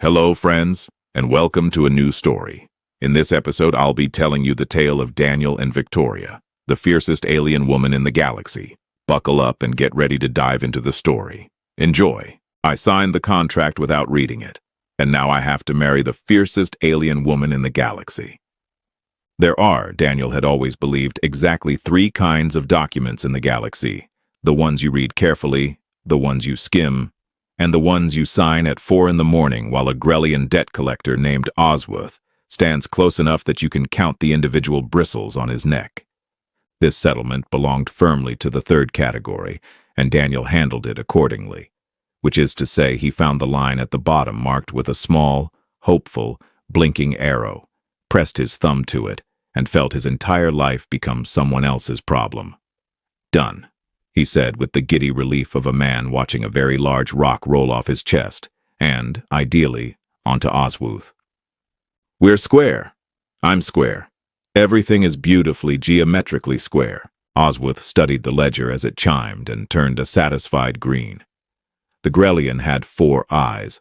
Hello, friends, and welcome to a new story. In this episode, I'll be telling you the tale of Daniel and Victoria, the fiercest alien woman in the galaxy. Buckle up and get ready to dive into the story. Enjoy. I signed the contract without reading it, and now I have to marry the fiercest alien woman in the galaxy. There are, Daniel had always believed, exactly three kinds of documents in the galaxy: the ones you read carefully, the ones you skim, and the ones you sign at 4 in the morning while a Grellian debt collector named Oswuth stands close enough that you can count the individual bristles on his neck. This settlement belonged firmly to the third category, and Daniel handled it accordingly, which is to say he found the line at the bottom marked with a small, hopeful, blinking arrow, pressed his thumb to it, and felt his entire life become someone else's problem. Done, he said with the giddy relief of a man watching a very large rock roll off his chest, and, ideally, onto Oswuth. We're square. I'm square. Everything is beautifully geometrically square. Oswuth studied the ledger as it chimed and turned a satisfied green. The Grellian had 4 eyes,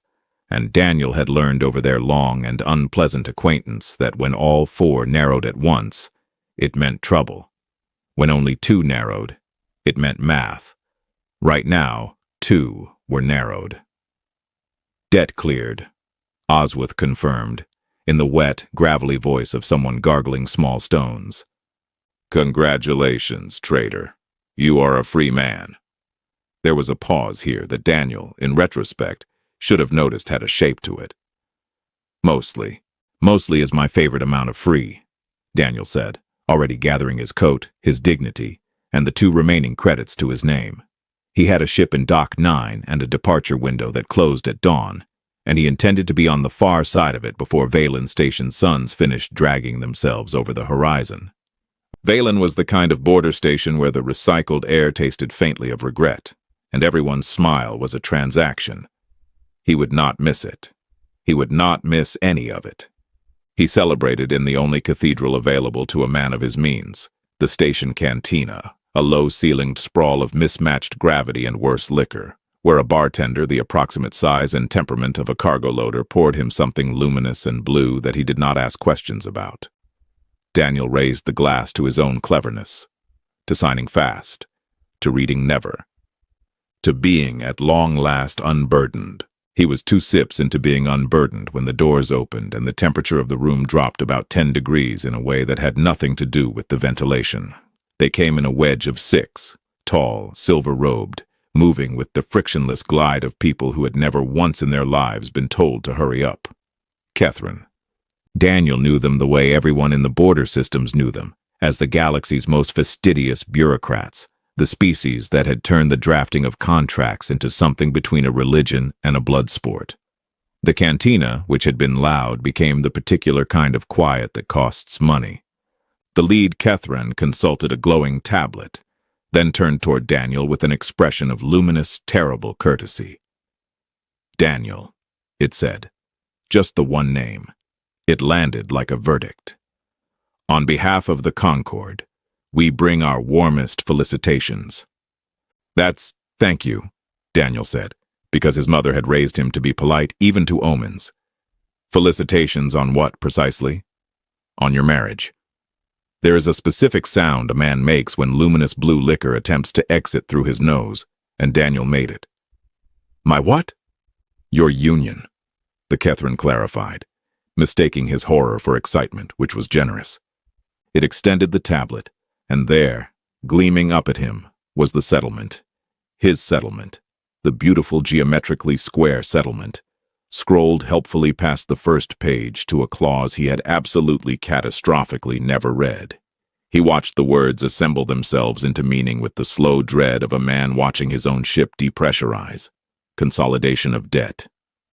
and Daniel had learned over their long and unpleasant acquaintance that when all 4 narrowed at once, it meant trouble. When only 2 narrowed, it meant math. Right now, 2 were narrowed. Debt cleared, Oswuth confirmed, in the wet, gravelly voice of someone gargling small stones. Congratulations, traitor. You are a free man. There was a pause here that Daniel, in retrospect, should have noticed had a shape to it. Mostly. Mostly is my favorite amount of free, Daniel said, already gathering his coat, his dignity, and the 2 remaining credits to his name. He had a ship in Dock 9 and a departure window that closed at dawn, and he intended to be on the far side of it before Valen Station's suns finished dragging themselves over the horizon. Valen was the kind of border station where the recycled air tasted faintly of regret, and everyone's smile was a transaction. He would not miss it. He would not miss any of it. He celebrated in the only cathedral available to a man of his means, the station cantina, a low-ceilinged sprawl of mismatched gravity and worse liquor, where a bartender, the approximate size and temperament of a cargo loader, poured him something luminous and blue that he did not ask questions about. Daniel raised the glass to his own cleverness, to signing fast, to reading never, to being at long last unburdened. He was 2 sips into being unburdened when the doors opened and the temperature of the room dropped about 10 degrees in a way that had nothing to do with the ventilation. They came in a wedge of 6, tall, silver-robed, moving with the frictionless glide of people who had never once in their lives been told to hurry up. Catherine. Daniel knew them the way everyone in the border systems knew them, as the galaxy's most fastidious bureaucrats, the species that had turned the drafting of contracts into something between a religion and a blood sport. The cantina, which had been loud, became the particular kind of quiet that costs money. The lead Catherine consulted a glowing tablet, then turned toward Daniel with an expression of luminous, terrible courtesy. Daniel, it said. Just the one name. It landed like a verdict. On behalf of the Concord, we bring our warmest felicitations. Thank you, Daniel said, because his mother had raised him to be polite even to omens. Felicitations on what, precisely? On your marriage. There is a specific sound a man makes when luminous blue liquor attempts to exit through his nose, and Daniel made it. My what? Your union, the Catherine clarified, mistaking his horror for excitement, which was generous. It extended the tablet, and there, gleaming up at him, was the settlement. His settlement, the beautiful geometrically square settlement, scrolled helpfully past the first page to a clause he had absolutely catastrophically never read. He watched the words assemble themselves into meaning with the slow dread of a man watching his own ship depressurize. Consolidation of debt,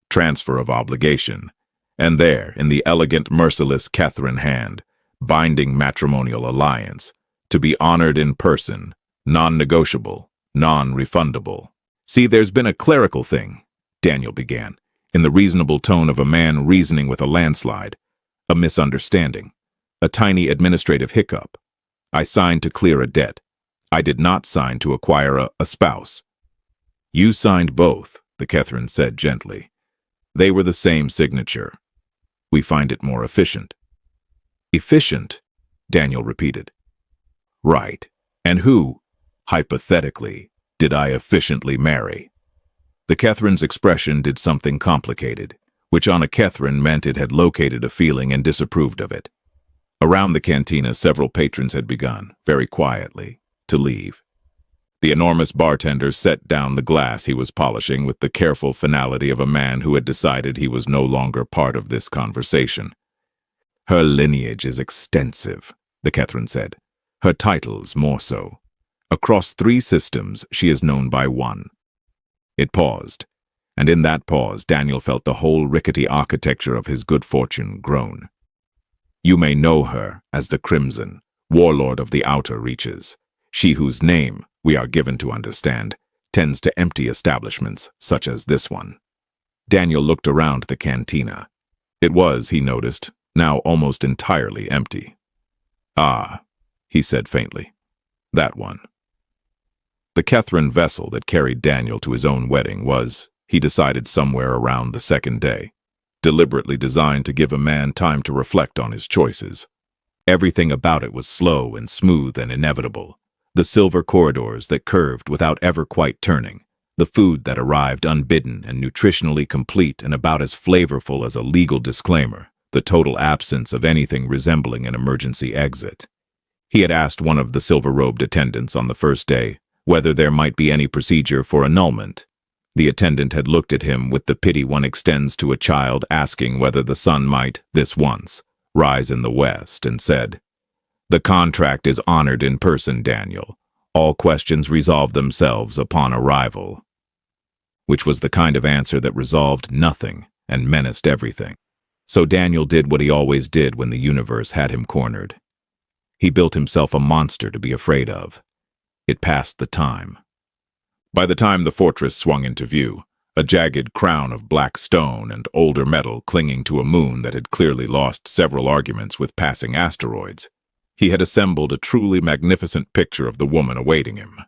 transfer of obligation, and there, in the elegant, merciless Catherine hand, binding matrimonial alliance, to be honored in person, non-negotiable, non-refundable. See, there's been a clerical thing, Daniel began, in the reasonable tone of a man reasoning with a landslide, a misunderstanding, a tiny administrative hiccup. I signed to clear a debt. I did not sign to acquire a spouse. You signed both, the Catherine said gently. They were the same signature. We find it more efficient. Efficient, Daniel repeated. Right. And who, hypothetically, did I efficiently marry? The Catherine's expression did something complicated, which on a Catherine meant it had located a feeling and disapproved of it. Around the cantina, several patrons had begun, very quietly, to leave. The enormous bartender set down the glass he was polishing with the careful finality of a man who had decided he was no longer part of this conversation. Her lineage is extensive, the Catherine said. Her titles more so. Across 3 systems, she is known by one. It paused, and in that pause, Daniel felt the whole rickety architecture of his good fortune groan. You may know her as the Crimson, warlord of the outer reaches, she whose name, we are given to understand, tends to empty establishments such as this one. Daniel looked around the cantina. It was, he noticed, now almost entirely empty. Ah, he said faintly. That one. The Catherine vessel that carried Daniel to his own wedding was, he decided somewhere around the 2nd day, deliberately designed to give a man time to reflect on his choices. Everything about it was slow and smooth and inevitable. The silver corridors that curved without ever quite turning, the food that arrived unbidden and nutritionally complete and about as flavorful as a legal disclaimer, the total absence of anything resembling an emergency exit. He had asked one of the silver-robed attendants on the first day whether there might be any procedure for annulment. The attendant had looked at him with the pity one extends to a child asking whether the sun might, this once, rise in the west, and said, "The contract is honored in person, Daniel. All questions resolve themselves upon arrival." Which was the kind of answer that resolved nothing and menaced everything. So Daniel did what he always did when the universe had him cornered. He built himself a monster to be afraid of. It passed the time. By the time the fortress swung into view, a jagged crown of black stone and older metal clinging to a moon that had clearly lost several arguments with passing asteroids, he had assembled a truly magnificent picture of the woman awaiting him.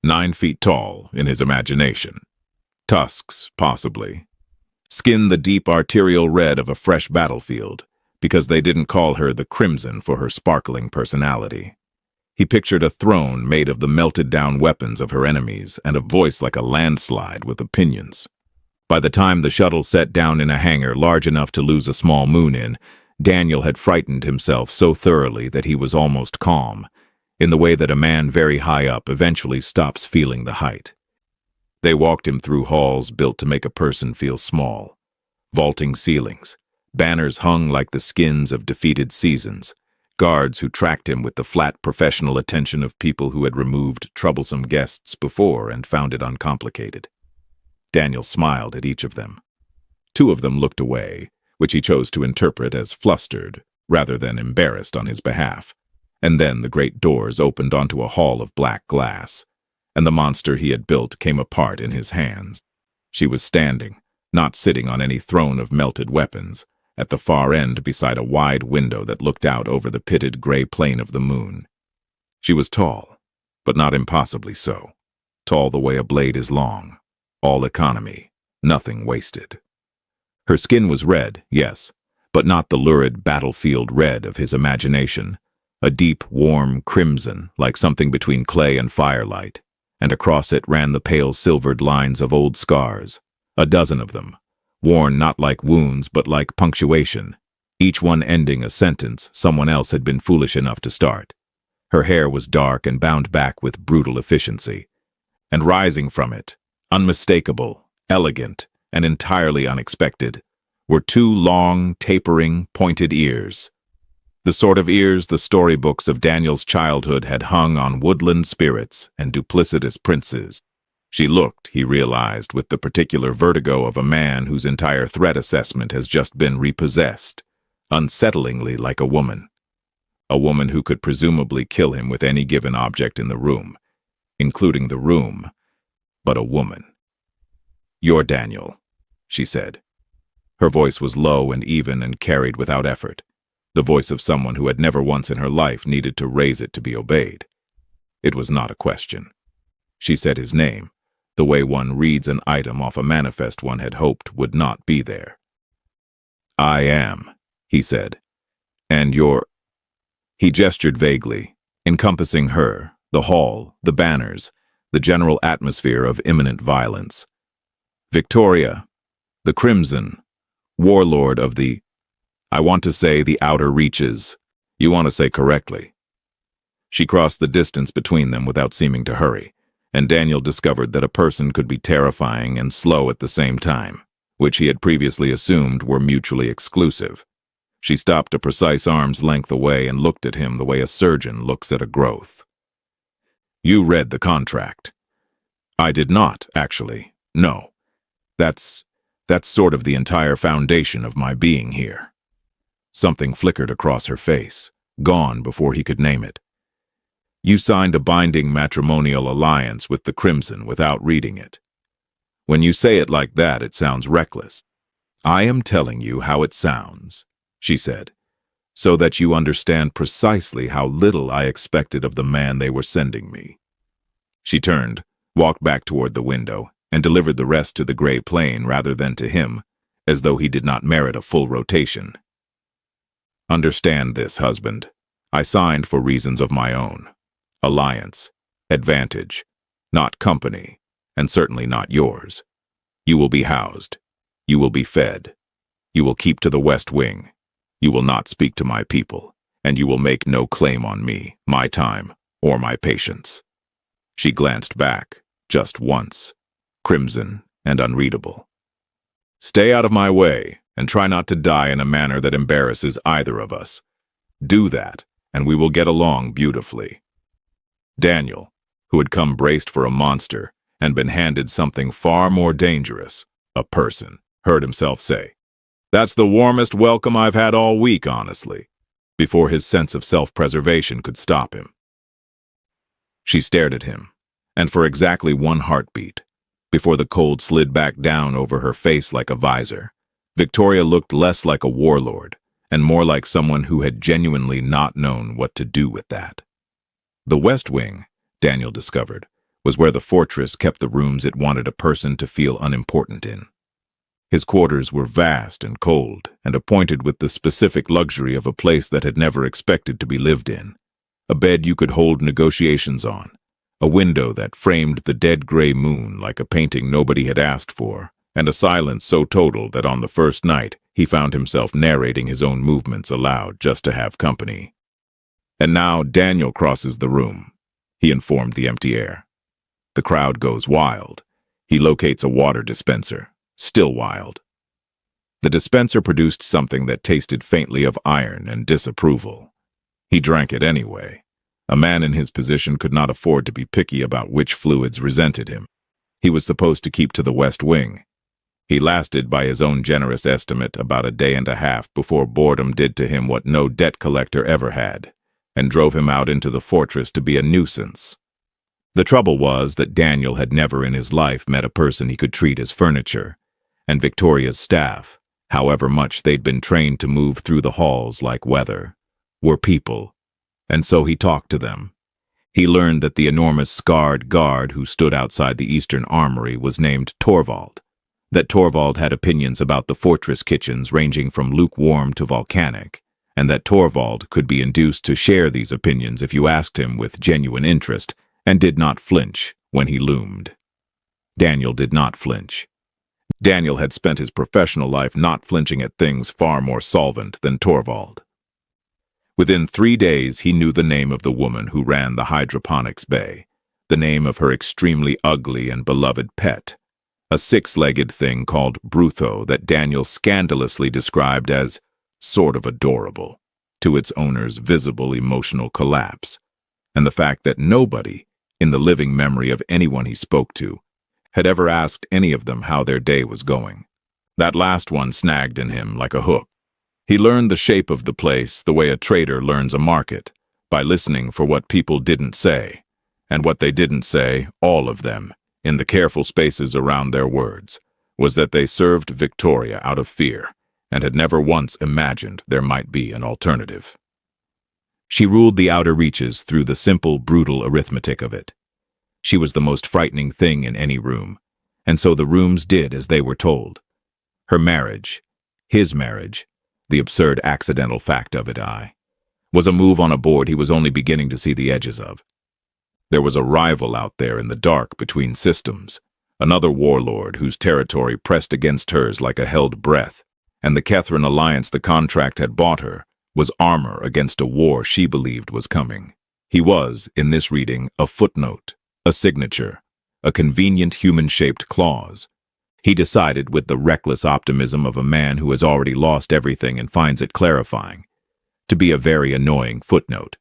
9 feet tall in his imagination. Tusks, possibly. Skin the deep arterial red of a fresh battlefield, because they didn't call her the Crimson for her sparkling personality. He pictured a throne made of the melted-down weapons of her enemies and a voice like a landslide with opinions. By the time the shuttle set down in a hangar large enough to lose a small moon in, Daniel had frightened himself so thoroughly that he was almost calm, in the way that a man very high up eventually stops feeling the height. They walked him through halls built to make a person feel small. Vaulting ceilings, banners hung like the skins of defeated seasons, guards who tracked him with the flat professional attention of people who had removed troublesome guests before and found it uncomplicated. Daniel smiled at each of them. 2 of them looked away, which he chose to interpret as flustered, rather than embarrassed on his behalf. And then the great doors opened onto a hall of black glass, and the monster he had built came apart in his hands. She was standing, not sitting on any throne of melted weapons, at the far end beside a wide window that looked out over the pitted gray plain of the moon. She was tall, but not impossibly so. Tall the way a blade is long. All economy, nothing wasted. Her skin was red, yes, but not the lurid battlefield red of his imagination. A deep, warm crimson, like something between clay and firelight, and across it ran the pale silvered lines of old scars, a dozen of them, worn not like wounds but like punctuation, each one ending a sentence someone else had been foolish enough to start. Her hair was dark and bound back with brutal efficiency, and rising from it, unmistakable, elegant, and entirely unexpected, were 2 long, tapering, pointed ears. The sort of ears the storybooks of Daniel's childhood had hung on woodland spirits and duplicitous princes. She looked, he realized, with the particular vertigo of a man whose entire threat assessment has just been repossessed, unsettlingly like a woman. A woman who could presumably kill him with any given object in the room, including the room, but a woman. "You're Daniel," she said. Her voice was low and even and carried without effort, the voice of someone who had never once in her life needed to raise it to be obeyed. It was not a question. She said his name, the way one reads an item off a manifest one had hoped would not be there. "I am," he said. "And you're—" He gestured vaguely, encompassing her, the hall, the banners, the general atmosphere of imminent violence. "Victoria, the Crimson, warlord of the— I want to say the outer reaches. You want to say correctly." She crossed the distance between them without seeming to hurry, and Daniel discovered that a person could be terrifying and slow at the same time, which he had previously assumed were mutually exclusive. She stopped a precise arm's length away and looked at him the way a surgeon looks at a growth. "You read the contract." "I did not, actually. No. That's sort of the entire foundation of my being here." Something flickered across her face, gone before he could name it. "You signed a binding matrimonial alliance with the Crimson without reading it. When you say it like that, it sounds reckless." "I am telling you how it sounds," she said, "so that you understand precisely how little I expected of the man they were sending me." She turned, walked back toward the window, and delivered the rest to the gray plane rather than to him, as though he did not merit a full rotation. "Understand this, husband. I signed for reasons of my own. Alliance, advantage, not company, and certainly not yours. You will be housed. You will be fed. You will keep to the West Wing. You will not speak to my people, and you will make no claim on me, my time, or my patience." She glanced back, just once, crimson and unreadable. "Stay out of my way, and try not to die in a manner that embarrasses either of us. Do that, and we will get along beautifully." Daniel, who had come braced for a monster and been handed something far more dangerous, a person, heard himself say, "That's the warmest welcome I've had all week, honestly," before his sense of self-preservation could stop him. She stared at him, and for exactly one heartbeat, before the cold slid back down over her face like a visor, Victoria looked less like a warlord and more like someone who had genuinely not known what to do with that. The West Wing, Daniel discovered, was where the fortress kept the rooms it wanted a person to feel unimportant in. His quarters were vast and cold, and appointed with the specific luxury of a place that had never expected to be lived in. A bed you could hold negotiations on, a window that framed the dead gray moon like a painting nobody had asked for, and a silence so total that on the first night he found himself narrating his own movements aloud just to have company. "And now Daniel crosses the room," he informed the empty air. The crowd goes wild. He locates a water dispenser, still wild. The dispenser produced something that tasted faintly of iron and disapproval. He drank it anyway. A man in his position could not afford to be picky about which fluids resented him. He was supposed to keep to the West Wing. He lasted, by his own generous estimate, about a day and a half before boredom did to him what no debt collector ever had, and drove him out into the fortress to be a nuisance. The trouble was that Daniel had never in his life met a person he could treat as furniture, and Victoria's staff, however much they'd been trained to move through the halls like weather, were people, and so he talked to them. He learned that the enormous scarred guard who stood outside the eastern armory was named Torvald, that Torvald had opinions about the fortress kitchens ranging from lukewarm to volcanic, and that Torvald could be induced to share these opinions if you asked him with genuine interest, and did not flinch when he loomed. Daniel did not flinch. Daniel had spent his professional life not flinching at things far more solvent than Torvald. Within 3 days he knew the name of the woman who ran the hydroponics bay, the name of her extremely ugly and beloved pet, a 6-legged thing called Brutho that Daniel scandalously described as sort of adorable, to its owner's visible emotional collapse, and the fact that nobody, in the living memory of anyone he spoke to, had ever asked any of them how their day was going. That last one snagged in him like a hook. He learned the shape of the place the way a trader learns a market, by listening for what people didn't say, and what they didn't say, all of them, in the careful spaces around their words, was that they served Victoria out of fear, and had never once imagined there might be an alternative. She ruled the outer reaches through the simple, brutal arithmetic of it. She was the most frightening thing in any room, and so the rooms did as they were told. Her marriage, his marriage, the absurd accidental fact of it, was a move on a board he was only beginning to see the edges of. There was a rival out there in the dark between systems, another warlord whose territory pressed against hers like a held breath, and the Catherine alliance the contract had bought her was armor against a war she believed was coming. He was, in this reading, a footnote, a signature, a convenient human-shaped clause. He decided with the reckless optimism of a man who has already lost everything and finds it clarifying, to be a very annoying footnote.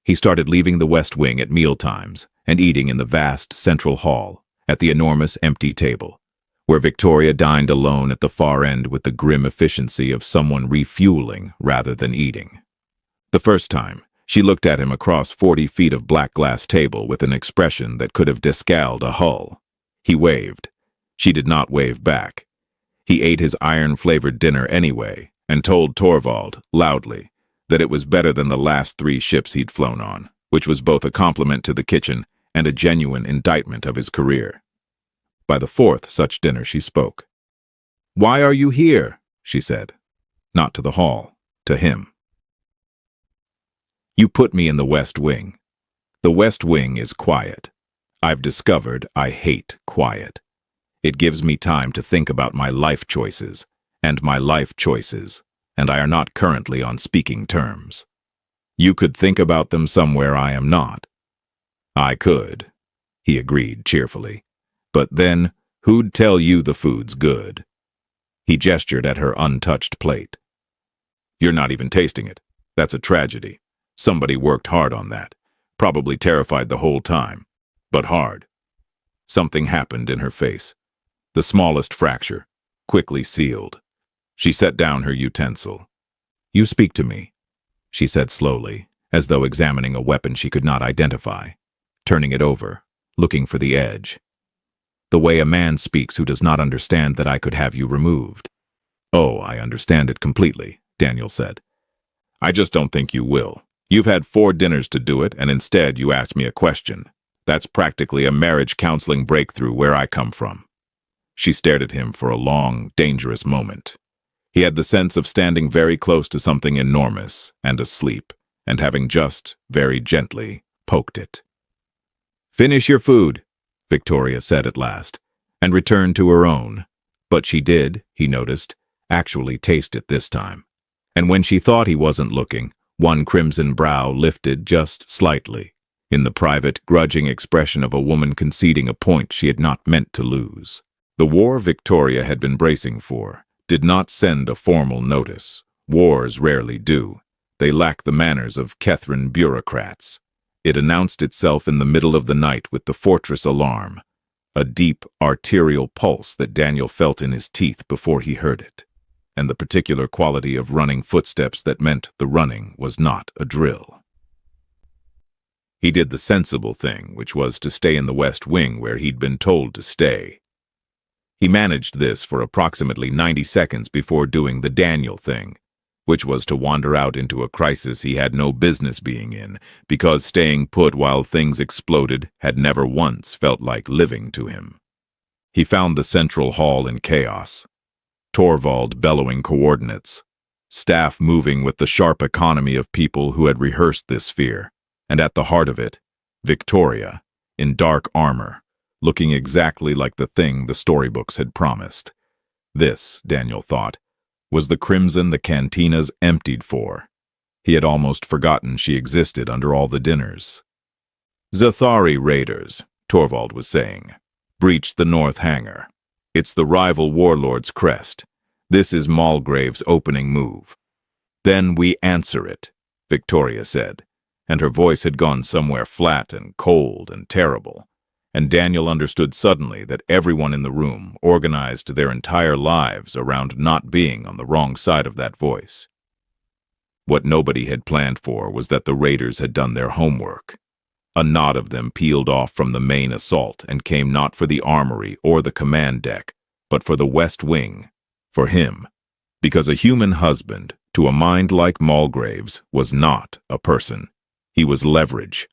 He started leaving the West Wing at mealtimes and eating in the vast central hall at the enormous empty table, where Victoria dined alone at the far end with the grim efficiency of someone refueling rather than eating. The first time, she looked at him across 40 feet of black glass table with an expression that could have descaled a hull. He waved. She did not wave back. He ate his iron-flavored dinner anyway and told Torvald, loudly, that it was better than the last 3 ships he'd flown on, which was both a compliment to the kitchen and a genuine indictment of his career. By the 4th such dinner she spoke. "Why are you here?" she said. Not to the hall, to him. "You put me in the West Wing. The West Wing is quiet. I've discovered I hate quiet. It gives me time to think about my life choices, and I are not currently on speaking terms. You could think about them somewhere I am not." "I could," he agreed cheerfully. "But then, who'd tell you the food's good?" He gestured at her untouched plate. "You're not even tasting it. That's a tragedy. Somebody worked hard on that. Probably terrified the whole time. But hard." Something happened in her face. The smallest fracture, quickly sealed. She set down her utensil. "You speak to me," she said slowly, as though examining a weapon she could not identify, turning it over, looking for the edge. "The way a man speaks who does not understand that I could have you removed." "Oh, I understand it completely," Daniel said. "I just don't think you will. You've had 4 dinners to do it, and instead you ask me a question. That's practically a marriage counseling breakthrough where I come from." She stared at him for a long, dangerous moment. He had the sense of standing very close to something enormous and asleep, and having just, very gently, poked it. "Finish your food," Victoria said at last, and returned to her own. But she did, he noticed, actually taste it this time. And when she thought he wasn't looking, one crimson brow lifted just slightly, in the private, grudging expression of a woman conceding a point she had not meant to lose. The war Victoria had been bracing for did not send a formal notice. Wars rarely do. They lack the manners of Catherine bureaucrats. It announced itself in the middle of the night with the fortress alarm, a deep arterial pulse that Daniel felt in his teeth before he heard it, and the particular quality of running footsteps that meant the running was not a drill. He did the sensible thing, which was to stay in the West Wing where he'd been told to stay. He managed this for approximately 90 seconds before doing the Daniel thing, which was to wander out into a crisis he had no business being in, because staying put while things exploded had never once felt like living to him. He found the central hall in chaos. Torvald bellowing coordinates, staff moving with the sharp economy of people who had rehearsed this fear, and at the heart of it, Victoria, in dark armor, looking exactly like the thing the storybooks had promised. This, Daniel thought, was the crimson the cantinas emptied for. He had almost forgotten she existed under all the dinners. "Zathari raiders," Torvald was saying, "breached the north hangar. It's the rival warlord's crest. This is Mulgrave's opening move. Then we answer it," Victoria said, and her voice had gone somewhere flat and cold and terrible. And Daniel understood suddenly that everyone in the room organized their entire lives around not being on the wrong side of that voice. What nobody had planned for was that the raiders had done their homework. A knot of them peeled off from the main assault and came not for the armory or the command deck, but for the West Wing, for him, because a human husband, to a mind like Mulgrave's, was not a person. He was leverage.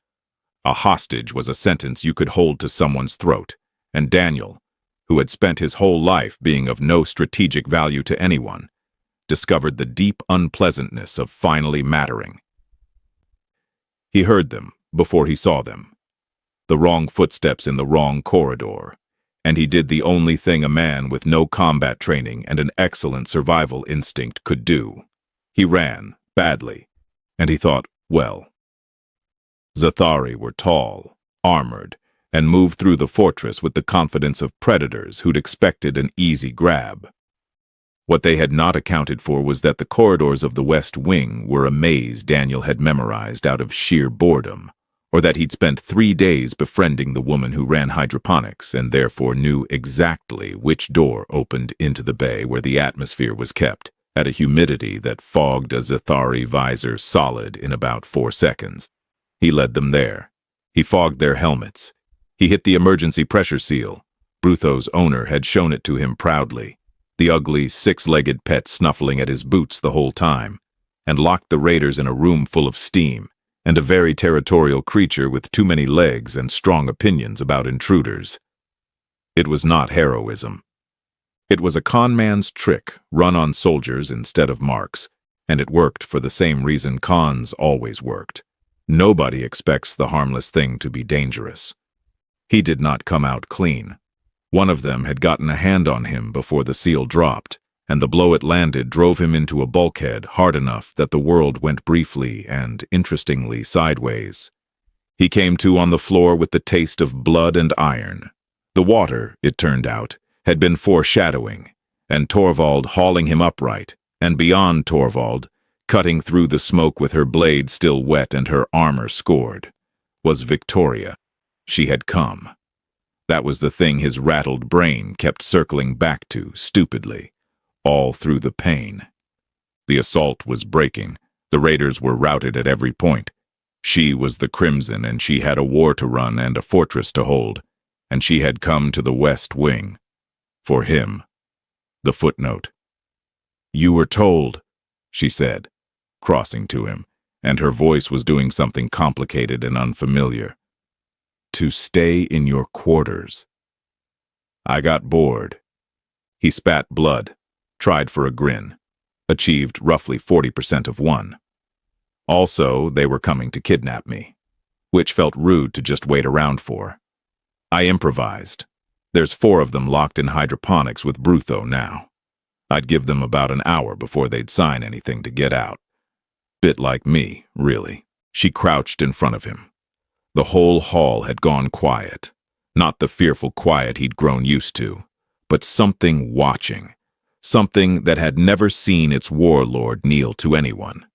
A hostage was a sentence you could hold to someone's throat, and Daniel, who had spent his whole life being of no strategic value to anyone, discovered the deep unpleasantness of finally mattering. He heard them before he saw them. The wrong footsteps in the wrong corridor, and he did the only thing a man with no combat training and an excellent survival instinct could do. He ran, badly, and he thought, well. Zathari were tall, armored, and moved through the fortress with the confidence of predators who'd expected an easy grab. What they had not accounted for was that the corridors of the West Wing were a maze Daniel had memorized out of sheer boredom, or that he'd spent 3 days befriending the woman who ran hydroponics and therefore knew exactly which door opened into the bay where the atmosphere was kept, at a humidity that fogged a Zathari visor solid in about 4 seconds. He led them there. He fogged their helmets. He hit the emergency pressure seal. Brutho's owner had shown it to him proudly, the ugly, 6-legged pet snuffling at his boots the whole time, and locked the raiders in a room full of steam, and a very territorial creature with too many legs and strong opinions about intruders. It was not heroism. It was a con man's trick run on soldiers instead of marks, and it worked for the same reason cons always worked. Nobody expects the harmless thing to be dangerous. He did not come out clean. One of them had gotten a hand on him before the seal dropped, and the blow it landed drove him into a bulkhead hard enough that the world went briefly and interestingly sideways. He came to on the floor with the taste of blood and iron. The water, it turned out, had been foreshadowing, and Torvald hauling him upright, and beyond Torvald, cutting through the smoke with her blade still wet and her armor scored, was Victoria. She had come. That was the thing his rattled brain kept circling back to, stupidly, all through the pain. The assault was breaking. The raiders were routed at every point. She was the Crimson, and she had a war to run and a fortress to hold, and she had come to the West Wing. For him. The footnote. "You were told," she said, crossing to him, and her voice was doing something complicated and unfamiliar. "To stay in your quarters." I got bored. He spat blood, tried for a grin, achieved roughly 40% of one. Also, they were coming to kidnap me, which felt rude to just wait around for. I improvised. There's 4 of them locked in hydroponics with Brutho now. I'd give them about an hour before they'd sign anything to get out. Bit like me, really. She crouched in front of him. The whole hall had gone quiet. Not the fearful quiet he'd grown used to, but something watching. Something that had never seen its warlord kneel to anyone.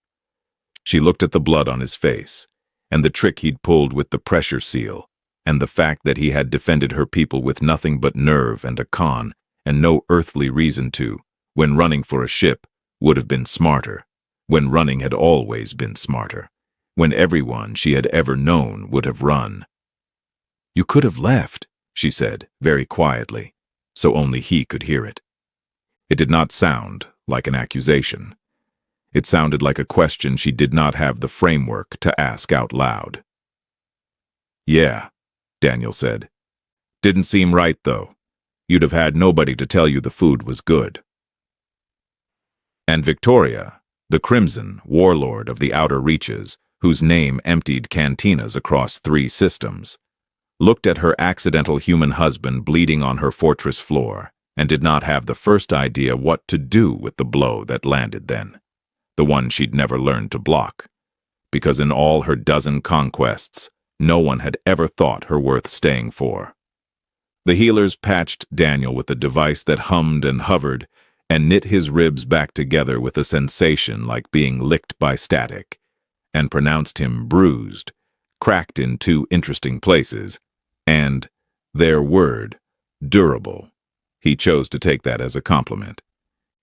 She looked at the blood on his face, and the trick he'd pulled with the pressure seal, and the fact that he had defended her people with nothing but nerve and a con, and no earthly reason to, when running for a ship, would have been smarter, when running had always been smarter, when everyone she had ever known would have run. "You could have left," she said, very quietly, so only he could hear it. It did not sound like an accusation. It sounded like a question she did not have the framework to ask out loud. "Yeah," Daniel said. "Didn't seem right, though. You'd have had nobody to tell you the food was good." And Victoria, the Crimson, warlord of the outer reaches, whose name emptied cantinas across 3 systems, looked at her accidental human husband bleeding on her fortress floor, and did not have the first idea what to do with the blow that landed then, the one she'd never learned to block, because in all her dozen conquests, no one had ever thought her worth staying for. The healers patched Daniel with a device that hummed and hovered and knit his ribs back together with a sensation like being licked by static, and pronounced him bruised, cracked in 2 interesting places, and, their word, durable. He chose to take that as a compliment.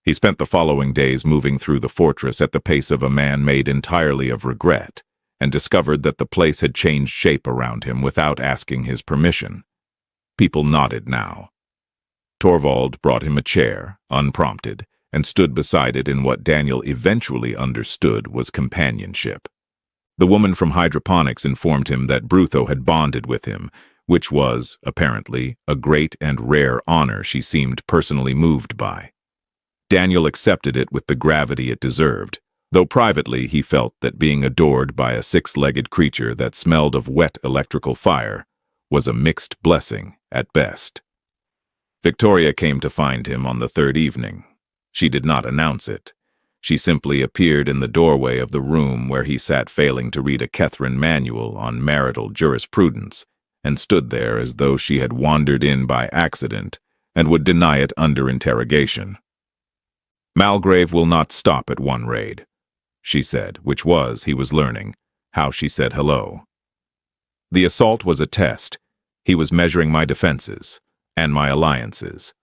He spent the following days moving through the fortress at the pace of a man made entirely of regret, and discovered that the place had changed shape around him without asking his permission. People nodded now. Torvald brought him a chair, unprompted, and stood beside it in what Daniel eventually understood was companionship. The woman from hydroponics informed him that Brutho had bonded with him, which was, apparently, a great and rare honor she seemed personally moved by. Daniel accepted it with the gravity it deserved, though privately he felt that being adored by a six-legged creature that smelled of wet electrical fire was a mixed blessing at best. Victoria came to find him on the third evening. She did not announce it. She simply appeared in the doorway of the room where he sat failing to read a Catherine manual on marital jurisprudence, and stood there as though she had wandered in by accident and would deny it under interrogation. "Malgrave will not stop at one raid," she said, which was, he was learning, how she said hello. The assault was a test. He was measuring my defenses and my alliances.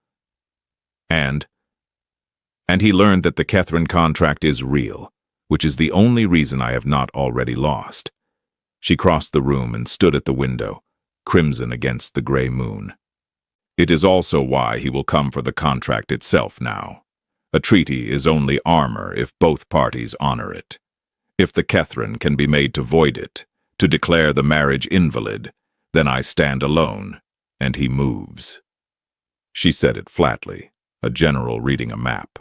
And he learned that the Catherine contract is real, which is the only reason I have not already lost. She crossed the room and stood at the window, crimson against the gray moon. "It is also why he will come for the contract itself now. A treaty is only armor if both parties honor it. If the Catherine can be made to void it, to declare the marriage invalid, then I stand alone, and he moves." She said it flatly, a general reading a map.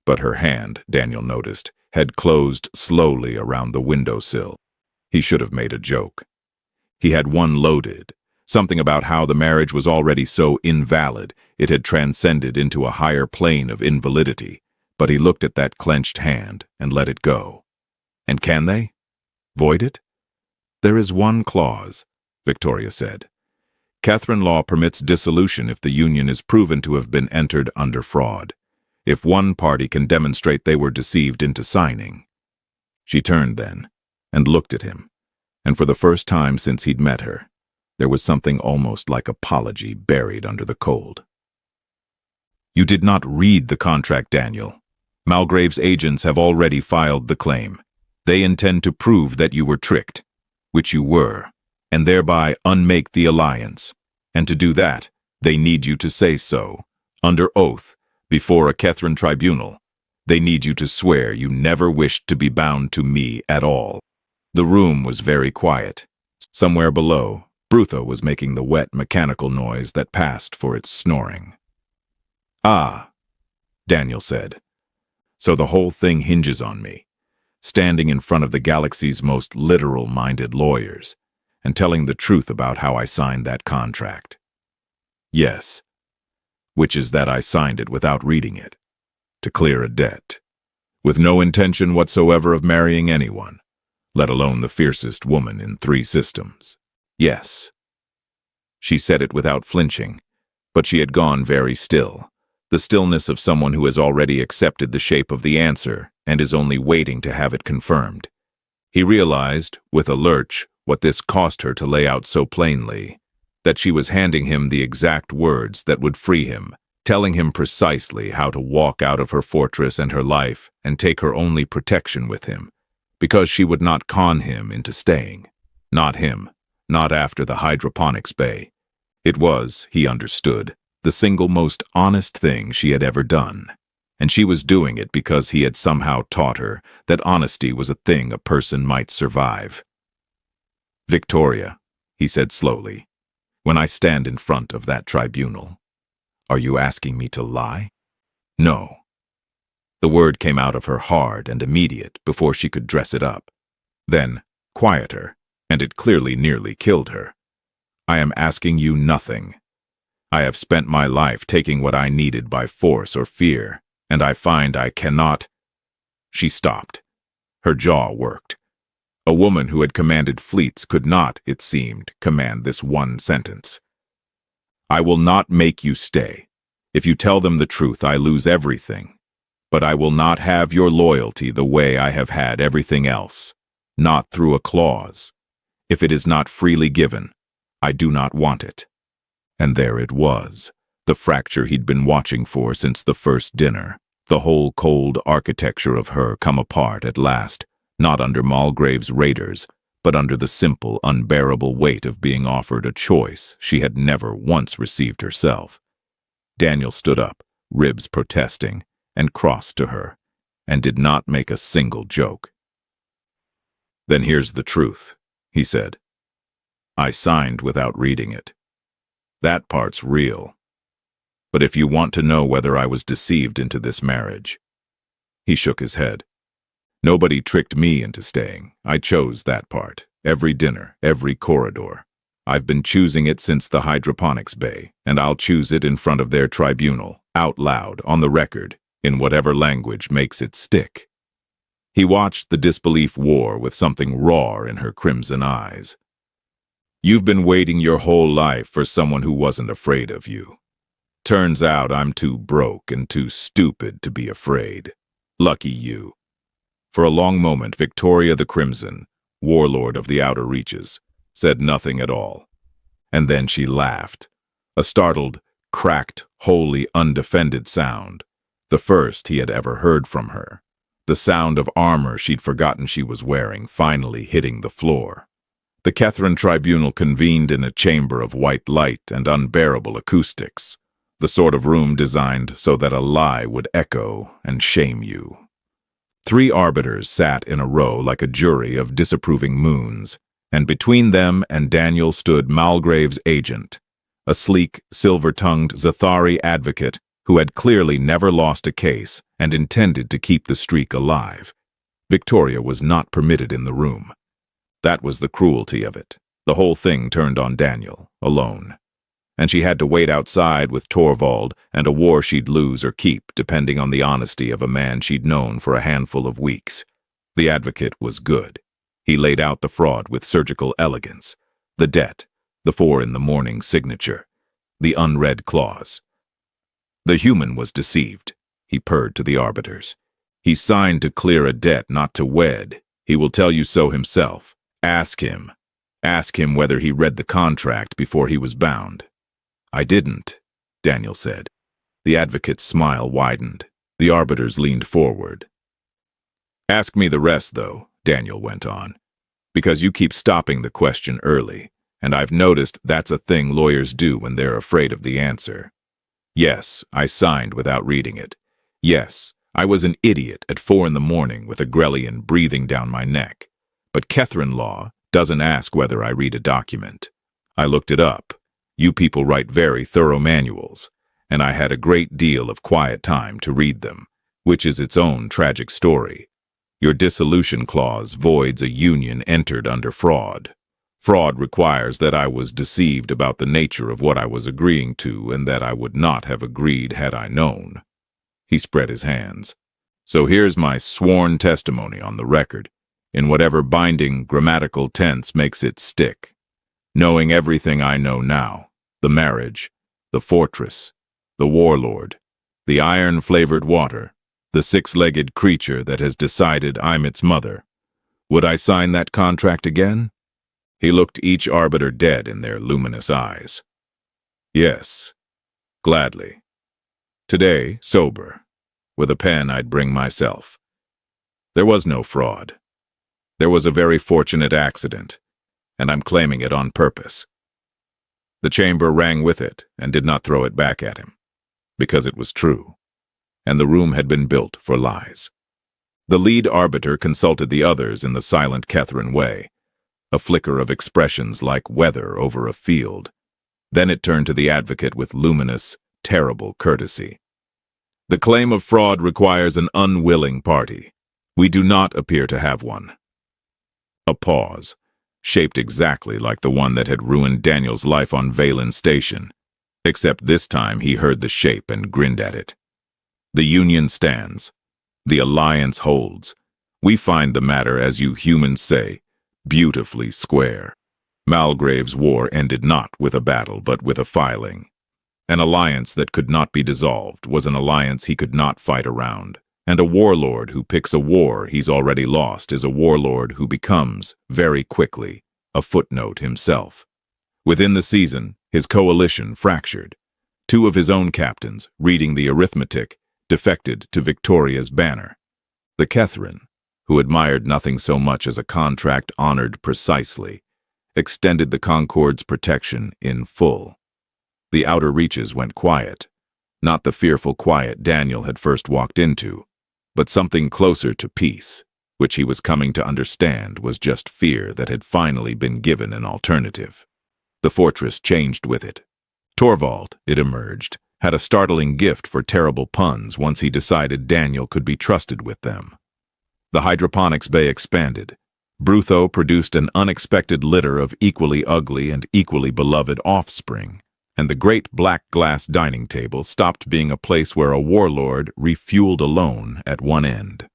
But her hand, Daniel noticed, had closed slowly around the windowsill. He should have made a joke. He had one loaded, something about how the marriage was already so invalid it had transcended into a higher plane of invalidity, but he looked at that clenched hand and let it go. And can they? Void it? "There is one clause," Victoria said. "Catherine law permits dissolution if the union is proven to have been entered under fraud, if one party can demonstrate they were deceived into signing." She turned then and looked at him, and for the first time since he'd met her, there was something almost like apology buried under the cold. "You did not read the contract, Daniel. Malgrave's agents have already filed the claim. They intend to prove that you were tricked, which you were, and thereby unmake the alliance. And to do that, they need you to say so, under oath, before a Catherine tribunal. They need you to swear you never wished to be bound to me at all." The room was very quiet. Somewhere below, Brutho was making the wet mechanical noise that passed for its snoring. "Ah," Daniel said. "So the whole thing hinges on me, standing in front of the galaxy's most literal-minded lawyers, and telling the truth about how I signed that contract." "Yes, which is that I signed it without reading it, to clear a debt, with no intention whatsoever of marrying anyone, let alone the fiercest woman in 3 systems. Yes." She said it without flinching, but she had gone very still, the stillness of someone who has already accepted the shape of the answer and is only waiting to have it confirmed. He realized, with a lurch, what this cost her to lay out so plainly, that she was handing him the exact words that would free him, telling him precisely how to walk out of her fortress and her life and take her only protection with him, because she would not con him into staying. Not him, not after the hydroponics bay. It was, he understood, the single most honest thing she had ever done, and she was doing it because he had somehow taught her that honesty was a thing a person might survive. "Victoria," he said slowly, "when I stand in front of that tribunal, are you asking me to lie?" "No." The word came out of her hard and immediate before she could dress it up. Then, quieter, and it clearly nearly killed her. "I am asking you nothing. I have spent my life taking what I needed by force or fear, and I find I cannot—" She stopped. Her jaw worked. A woman who had commanded fleets could not, it seemed, command this one sentence. "I will not make you stay. If you tell them the truth, I lose everything. But I will not have your loyalty the way I have had everything else, not through a clause. If it is not freely given, I do not want it." And there it was, the fracture he'd been watching for since the first dinner, the whole cold architecture of her come apart at last, not under Malgrave's raiders, but under the simple, unbearable weight of being offered a choice she had never once received herself. Daniel stood up, ribs protesting, and crossed to her, and did not make a single joke. Then here's the truth, he said. I signed without reading it. That part's real. But if you want to know whether I was deceived into this marriage. He shook his head. Nobody tricked me into staying. I chose that part. Every dinner, every corridor. I've been choosing it since the hydroponics bay, and I'll choose it in front of their tribunal, out loud, on the record, in whatever language makes it stick. He watched the disbelief war with something raw in her crimson eyes. You've been waiting your whole life for someone who wasn't afraid of you. Turns out I'm too broke and too stupid to be afraid. Lucky you. For a long moment, Victoria the Crimson, warlord of the outer reaches, said nothing at all. And then she laughed. A startled, cracked, wholly undefended sound. The first he had ever heard from her. The sound of armor she'd forgotten she was wearing finally hitting the floor. The Catherine Tribunal convened in a chamber of white light and unbearable acoustics. The sort of room designed so that a lie would echo and shame you. 3 arbiters sat in a row like a jury of disapproving moons, and between them and Daniel stood Malgrave's agent, a sleek, silver-tongued Zathari advocate who had clearly never lost a case and intended to keep the streak alive. Victoria was not permitted in the room. That was the cruelty of it. The whole thing turned on Daniel, alone. And she had to wait outside with Torvald and a war she'd lose or keep, depending on the honesty of a man she'd known for a handful of weeks. The advocate was good. He laid out the fraud with surgical elegance. The debt, the 4 in the morning signature, the unread clause. The human was deceived, he purred to the arbiters. He signed to clear a debt, not to wed. He will tell you so himself. Ask him. Ask him whether he read the contract before he was bound. I didn't, Daniel said. The advocate's smile widened. The arbiters leaned forward. Ask me the rest, though, Daniel went on, because you keep stopping the question early, and I've noticed that's a thing lawyers do when they're afraid of the answer. Yes, I signed without reading it. Yes, I was an idiot at 4 in the morning with a Grellian breathing down my neck. But Catherine law doesn't ask whether I read a document. I looked it up. You people write very thorough manuals, and I had a great deal of quiet time to read them, which is its own tragic story. Your dissolution clause voids a union entered under fraud. Fraud requires that I was deceived about the nature of what I was agreeing to and that I would not have agreed had I known. He spread his hands. So here's my sworn testimony on the record, in whatever binding grammatical tense makes it stick. Knowing everything I know now, the marriage, the fortress, the warlord, the iron-flavored water, the 6-legged creature that has decided I'm its mother, would I sign that contract again? He looked each arbiter dead in their luminous eyes. Yes, gladly. Today, sober, with a pen I'd bring myself. There was no fraud. There was a very fortunate accident, and I'm claiming it on purpose. The chamber rang with it and did not throw it back at him, because it was true, and the room had been built for lies. The lead arbiter consulted the others in the silent Catherine way, a flicker of expressions like weather over a field. Then it turned to the advocate with luminous, terrible courtesy. The claim of fraud requires an unwilling party. We do not appear to have one. A pause, shaped exactly like the one that had ruined Daniel's life on Valen Station, except this time he heard the shape and grinned at it. The union stands. The alliance holds. We find the matter, as you humans say, beautifully square. Malgrave's war ended not with a battle, but with a filing. An alliance that could not be dissolved was an alliance he could not fight around. And a warlord who picks a war he's already lost is a warlord who becomes, very quickly, a footnote himself. Within the season, his coalition fractured. 2 of his own captains, reading the arithmetic, defected to Victoria's banner. The Catherine, who admired nothing so much as a contract honored precisely, extended the Concord's protection in full. The outer reaches went quiet, not the fearful quiet Daniel had first walked into, but something closer to peace. which he was coming to understand was just fear that had finally been given an alternative. The fortress changed with it. Torvald, it emerged, had a startling gift for terrible puns once he decided Daniel could be trusted with them. The hydroponics bay expanded. Brutho produced an unexpected litter of equally ugly and equally beloved offspring, and the great black glass dining table stopped being a place where a warlord refueled alone at one end.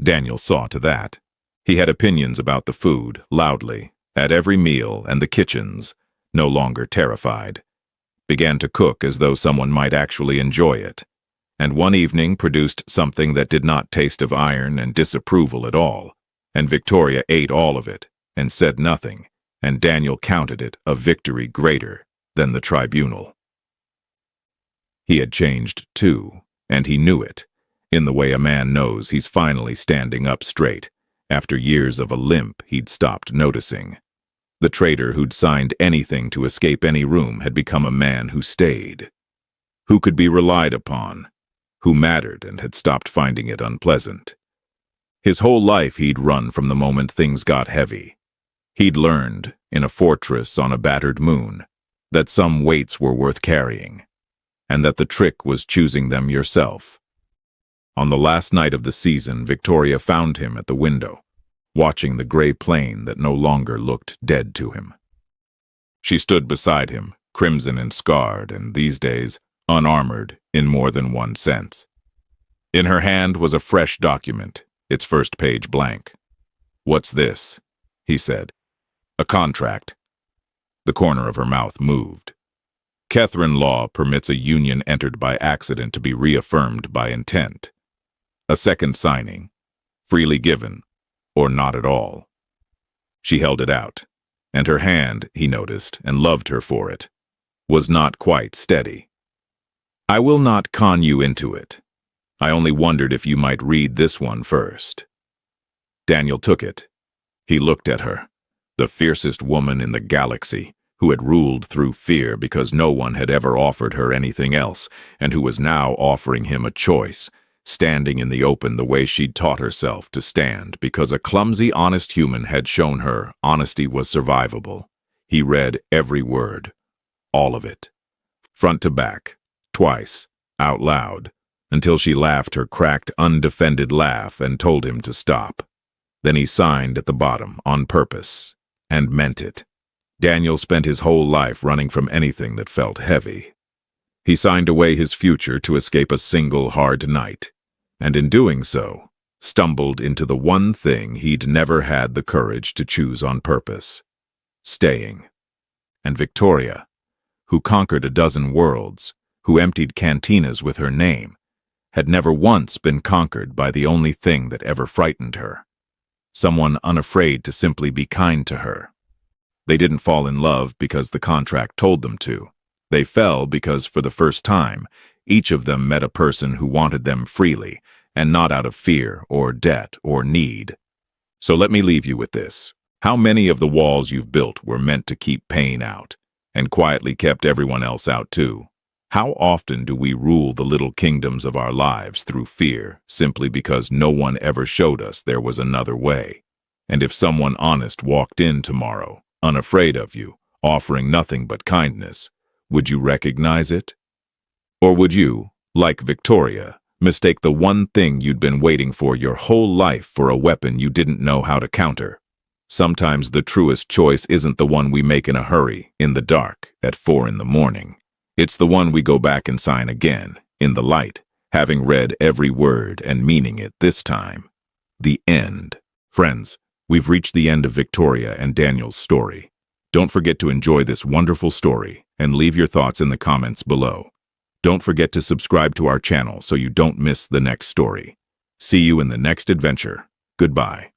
Daniel saw to that. He had opinions about the food, loudly, at every meal, and the kitchens, no longer terrified, began to cook as though someone might actually enjoy it, and one evening produced something that did not taste of iron and disapproval at all, and Victoria ate all of it and said nothing, and Daniel counted it a victory greater than the tribunal. He had changed too, and he knew it, in the way a man knows he's finally standing up straight, after years of a limp he'd stopped noticing. The traitor who'd signed anything to escape any room had become a man who stayed, who could be relied upon, who mattered and had stopped finding it unpleasant. His whole life he'd run from the moment things got heavy. He'd learned, in a fortress on a battered moon, that some weights were worth carrying, and that the trick was choosing them yourself. On the last night of the season, Victoria found him at the window, watching the gray plane that no longer looked dead to him. She stood beside him, crimson and scarred, and these days, unarmored in more than one sense. In her hand was a fresh document, its first page blank. "What's this?" he said. "A contract." The corner of her mouth moved. Catherine law permits a union entered by accident to be reaffirmed by intent. A second signing, freely given, or not at all. She held it out, and her hand, he noticed, and loved her for it, was not quite steady. "I will not con you into it. I only wondered if you might read this one first." Daniel took it. He looked at her, the fiercest woman in the galaxy, who had ruled through fear because no one had ever offered her anything else, and who was now offering him a choice, standing in the open the way she'd taught herself to stand because a clumsy, honest human had shown her honesty was survivable. He read every word, all of it, front to back, twice, out loud, until she laughed her cracked, undefended laugh and told him to stop. Then he signed at the bottom, on purpose, and meant it. Daniel spent his whole life running from anything that felt heavy. He signed away his future to escape a single hard night, and in doing so, stumbled into the one thing he'd never had the courage to choose on purpose: staying. And Victoria, who conquered a dozen worlds, who emptied cantinas with her name, had never once been conquered by the only thing that ever frightened her: someone unafraid to simply be kind to her. They didn't fall in love because the contract told them to. They fell because, for the first time, each of them met a person who wanted them freely, and not out of fear or debt or need. So let me leave you with this. How many of the walls you've built were meant to keep pain out, and quietly kept everyone else out too? How often do we rule the little kingdoms of our lives through fear, simply because no one ever showed us there was another way? And if someone honest walked in tomorrow, unafraid of you, offering nothing but kindness, would you recognize it? Or would you, like Victoria, mistake the one thing you'd been waiting for your whole life for a weapon you didn't know how to counter? Sometimes the truest choice isn't the one we make in a hurry, in the dark, at 4 a.m. It's the one we go back and sign again, in the light, having read every word and meaning it this time. The end. Friends, we've reached the end of Victoria and Daniel's story. Don't forget to enjoy this wonderful story and leave your thoughts in the comments below. Don't forget to subscribe to our channel so you don't miss the next story. See you in the next adventure. Goodbye.